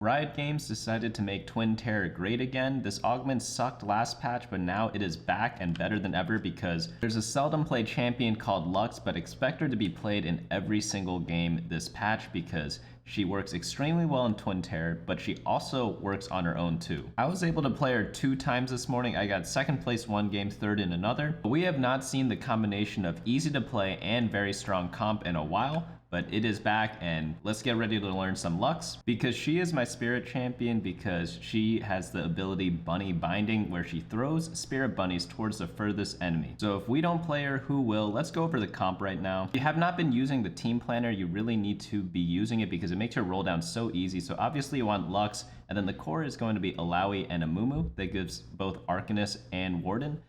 Riot Games decided to make Twin Terror great again. This augment sucked last patch, but now it is back and better than ever because there's a seldom played champion called Lux, but expect her to be played in every single game this patch because she works extremely well in Twin Terror, but she also works on her own too. I was able to play her 2 times this morning. I got second place one game, third in another. But we have not seen the combination of easy to play and very strong comp in a while. But it is back, and let's get ready to learn some Lux because she is my spirit champion because she has the ability Bunny Binding where she throws spirit bunnies towards the furthest enemy. So if we don't play her, who will? Let's go over the comp right now. If you have not been using the team planner, you really need to be using it because it makes your roll down so easy. So obviously you want Lux, and then the core is going to be Alawi and Amumu that gives both Arcanist and Warden.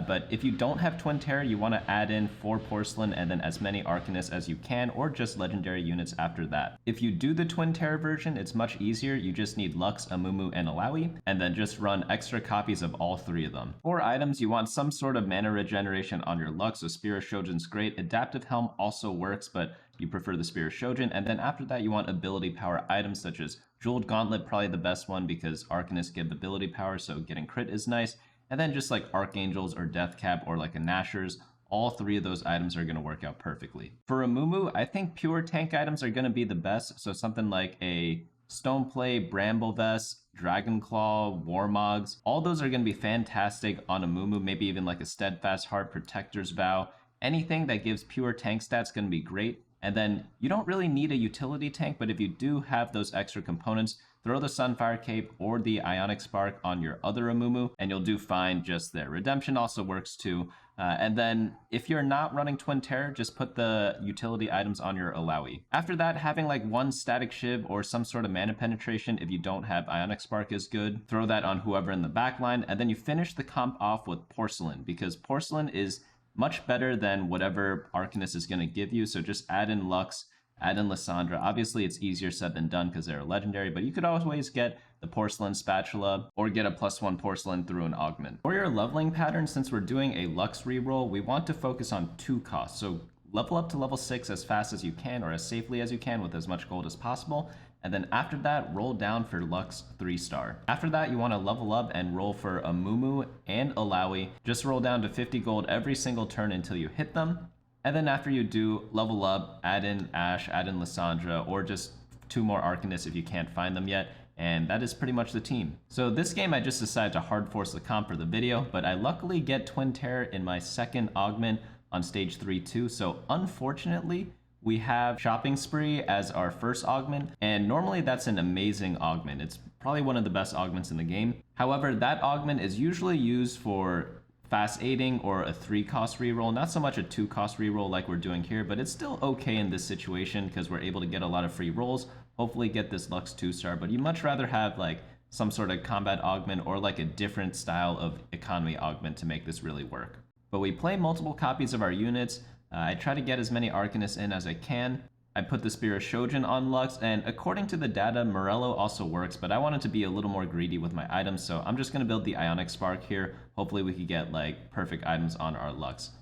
But if you don't have Twin Terror, you want to add in 4 Porcelain and then as many Arcanists as you can, or just legendary units after that. If you do the Twin Terror version, it's much easier. You just need Lux, Amumu, and Alawi, and then just run extra copies of all 3 of them. For items, you want some sort of mana regeneration on your Lux, so Spirit Shogun's great. Adaptive Helm also works, but you prefer the Spirit Shogun. And then after that, you want ability power items such as Jeweled Gauntlet, probably the best one because Arcanists give ability power, so getting crit is nice. And then just like Archangels or Death Cap or like a Nashers, all 3 of those items are going to work out perfectly. For Amumu, I think pure tank items are going to be the best. So something like a Stoneplay, Bramble Vest, Dragon Claw, Warmogs, all those are going to be fantastic on Amumu. Maybe even like a Steadfast Heart, Protector's Vow. Anything that gives pure tank stats is going to be great. And then you don't really need a utility tank, but if you do have those extra components, throw the Sunfire Cape or the Ionic Spark on your other Amumu, and you'll do fine just there. Redemption also works too. And then if you're not running Twin Terror, just put the utility items on your Alawi. After that, having like 1 Static Shiv or some sort of mana penetration if you don't have Ionic Spark is good. Throw that on whoever in the backline, and then you finish the comp off with Porcelain because Porcelain is much better than whatever Arcanist is going to give you. So just add in Lux, add in Lysandra. Obviously, it's easier said than done because they're legendary, but you could always get the Porcelain Spatula or get a +1 Porcelain through an augment. For your leveling pattern, since we're doing a Lux reroll, we want to focus on 2 costs. So level up to level 6 as fast as you can or as safely as you can with as much gold as possible. And then after that, roll down for Lux 3-star. After that, you want to level up and roll for Amumu and Alawi. Just roll down to 50 gold every single turn until you hit them. And then after you do, level up, add in Ashe, add in Lysandra, or just 2 more Arcanists if you can't find them yet. And that is pretty much the team. So this game, I just decided to hard force the comp for the video, but I luckily get Twin Terror in my second augment on stage 3 too. So unfortunately, we have Shopping Spree as our first augment, and normally that's an amazing augment. It's probably one of the best augments in the game. However, that augment is usually used for fast aiding or a 3-cost reroll, not so much a 2-cost reroll like we're doing here, but it's still okay in this situation because we're able to get a lot of free rolls, hopefully get this Lux 2-star, but you'd much rather have like some sort of combat augment or like a different style of economy augment to make this really work. But we play multiple copies of our units. I try to get as many Arcanists in as I can. I put the Spirit Shogun on Lux, and according to the data, Morello also works, but I wanted to be a little more greedy with my items, so I'm just going to build the Ionic Spark here. Hopefully we could get like perfect items on our Lux.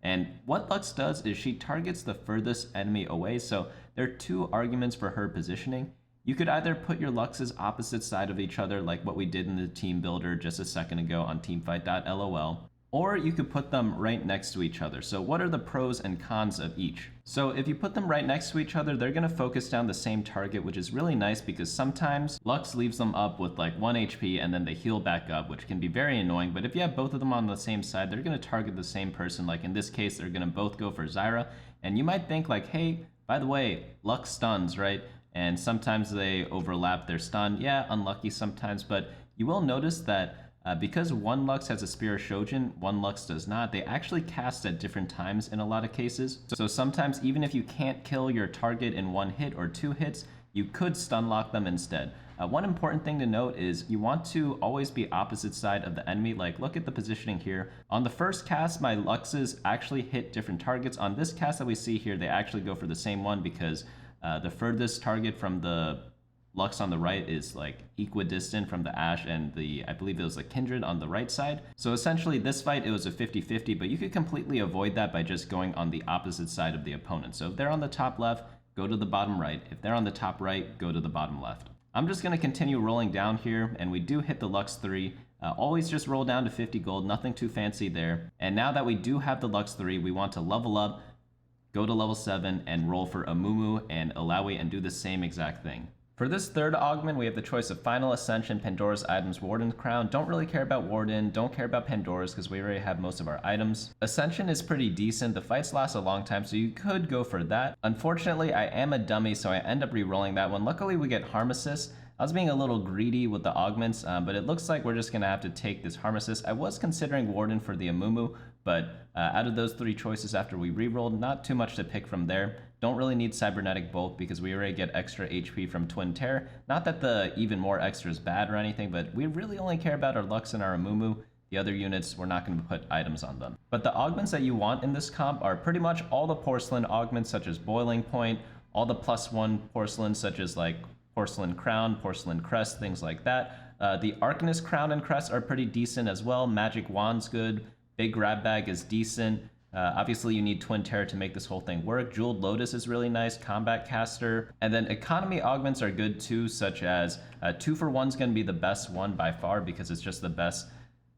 And what Lux does is she targets the furthest enemy away, so there are 2 arguments for her positioning. You could either put your Luxes opposite side of each other like what we did in the team builder just a second ago on teamfight.lol. Or you could put them right next to each other. So what are the pros and cons of each? So if you put them right next to each other, they're going to focus down the same target, which is really nice because sometimes Lux leaves them up with like 1 HP and then they heal back up, which can be very annoying. But if you have both of them on the same side, they're going to target the same person. Like in this case, they're going to both go for Zyra. And you might think like, hey, by the way, Lux stuns, right? And sometimes they overlap their stun. Yeah, unlucky sometimes, but you will notice that because one Lux has a Spirit Shogun, one Lux does not, they actually cast at different times in a lot of cases. So sometimes even if you can't kill your target in 1 hit or 2 hits, you could stun lock them instead. One important thing to note is you want to always be opposite side of the enemy. Like look at the positioning here. On the first cast, my Luxes actually hit different targets. On this cast that we see here, they actually go for the same one because the furthest target from the Lux on the right is like equidistant from the Ashe and the, I believe it was like Kindred on the right side. So essentially this fight, it was a 50-50, but you could completely avoid that by just going on the opposite side of the opponent. So if they're on the top left, go to the bottom right. If they're on the top right, go to the bottom left. I'm just going to continue rolling down here, and we do hit the Lux 3. Always just roll down to 50 gold, nothing too fancy there. And now that we do have the Lux 3, we want to level up, go to level 7, and roll for Amumu and Alawi and do the same exact thing. For this third augment, we have the choice of Final Ascension, Pandora's Items, Warden's Crown. Don't really care about Warden, don't care about Pandora's because we already have most of our items. Ascension is pretty decent. The fights last a long time, so you could go for that. Unfortunately, I am a dummy, so I end up re-rolling that one. Luckily, we get Harm Assist. I was being a little greedy with the augments, but it looks like we're just going to have to take this Harm Assist. I was considering Warden for the Amumu, but out of those 3 choices after we re-rolled, not too much to pick from there. Don't really need Cybernetic Bolt because we already get extra HP from Twin Terror. Not that the even more extra is bad or anything, but we really only care about our Lux and our Amumu. The other units, we're not going to put items on them. But the augments that you want in this comp are pretty much all the porcelain augments such as Boiling Point, all the +1 porcelain such as like Porcelain Crown, Porcelain Crest, things like that. The Arcanist Crown and Crest are pretty decent as well. Magic Wand's good. Big Grab Bag is decent. Obviously, you need Twin Terror to make this whole thing work. Jeweled Lotus is really nice. Combat Caster. And then economy augments are good too, such as 2 for 1's going to be the best one by far because it's just the best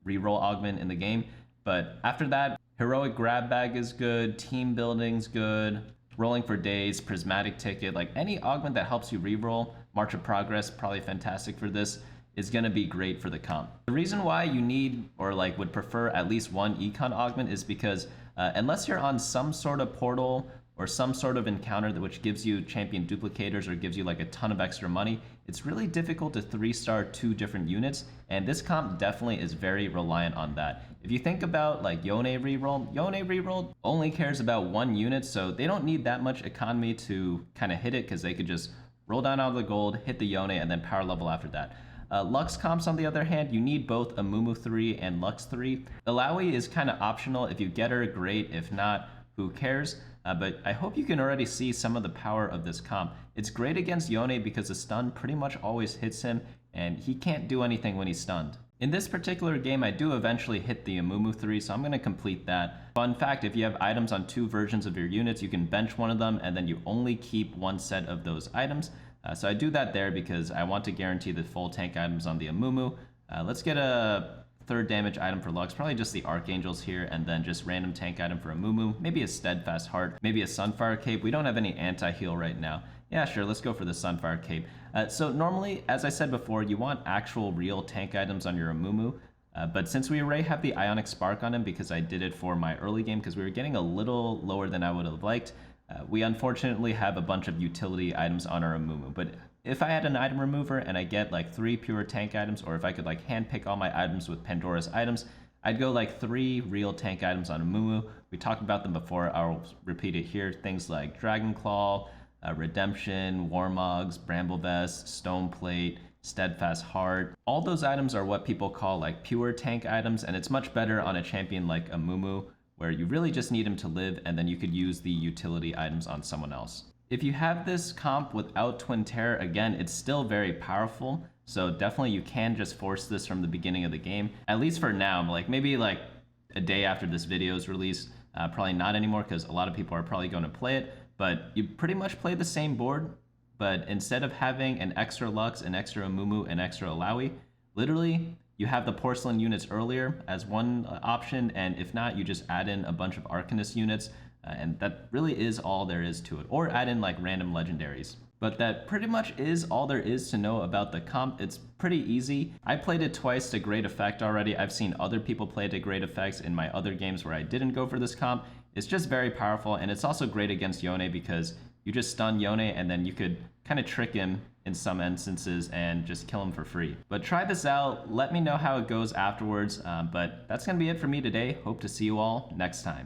reroll augment in the game. But after that, Heroic Grab Bag is good. Team Building's good. Rolling for Days, Prismatic Ticket, like any augment that helps you reroll. March of Progress, probably fantastic for this, is going to be great for the comp. The reason why you need or like would prefer at least one econ augment is because unless you're on some sort of portal or some sort of encounter that which gives you champion duplicators or gives you like a ton of extra money, it's really difficult to 3-star 2 different units, and this comp definitely is very reliant on that. If you think about like Yone reroll only cares about 1 unit, so they don't need that much economy to kind of hit it because they could just roll down all the gold, hit the Yone, and then power level after that. Lux comps, on the other hand, you need both Amumu 3 and Lux 3. Alawi is kind of optional. If you get her, great. If not, who cares? But I hope you can already see some of the power of this comp. It's great against Yone because the stun pretty much always hits him, and he can't do anything when he's stunned. In this particular game, I do eventually hit the Amumu 3, so I'm going to complete that. Fun fact, if you have items on 2 versions of your units, you can bench one of them, and then you only keep 1 set of those items. So I do that there because I want to guarantee the full tank items on the Amumu. Let's get a 3rd damage item for Lux, probably just the Archangels here, and then just random tank item for Amumu, maybe a Steadfast Heart, maybe a Sunfire Cape. We don't have any anti-heal right now. Yeah, sure, let's go for the Sunfire Cape. So normally, as I said before, you want actual real tank items on your Amumu, but since we already have the Ionic Spark on him because I did it for my early game because we were getting a little lower than I would have liked, we unfortunately have a bunch of utility items on our Amumu. But if I had an item remover and I get like 3 pure tank items, or if I could like handpick all my items with Pandora's items, I'd go like 3 real tank items on Amumu. We talked about them before, I'll repeat it here. Things like Dragon Claw, Redemption, Warmogs, Bramble Vest, Stone Plate, Steadfast Heart. All those items are what people call like pure tank items, and it's much better on a champion like Amumu, where you really just need him to live, and then you could use the utility items on someone else. If you have this comp without Twin Terror, again, it's still very powerful, so definitely you can just force this from the beginning of the game, at least for now. Like maybe like a day after this video is released, probably not anymore because a lot of people are probably going to play it, but you pretty much play the same board, but instead of having an extra Lux, an extra Amumu, and extra Alawi, literally you have the porcelain units earlier as one option, and if not, you just add in a bunch of Arcanist units, and that really is all there is to it. Or add in like random legendaries. But that pretty much is all there is to know about the comp. It's pretty easy. I played it twice to great effect already. I've seen other people play it to great effects in my other games where I didn't go for this comp. It's just very powerful, and it's also great against Yone because you just stun Yone and then you could kind of trick him in some instances and just kill him for free. But try this out, let me know how it goes afterwards, but that's gonna be it for me today. Hope to see you all next time.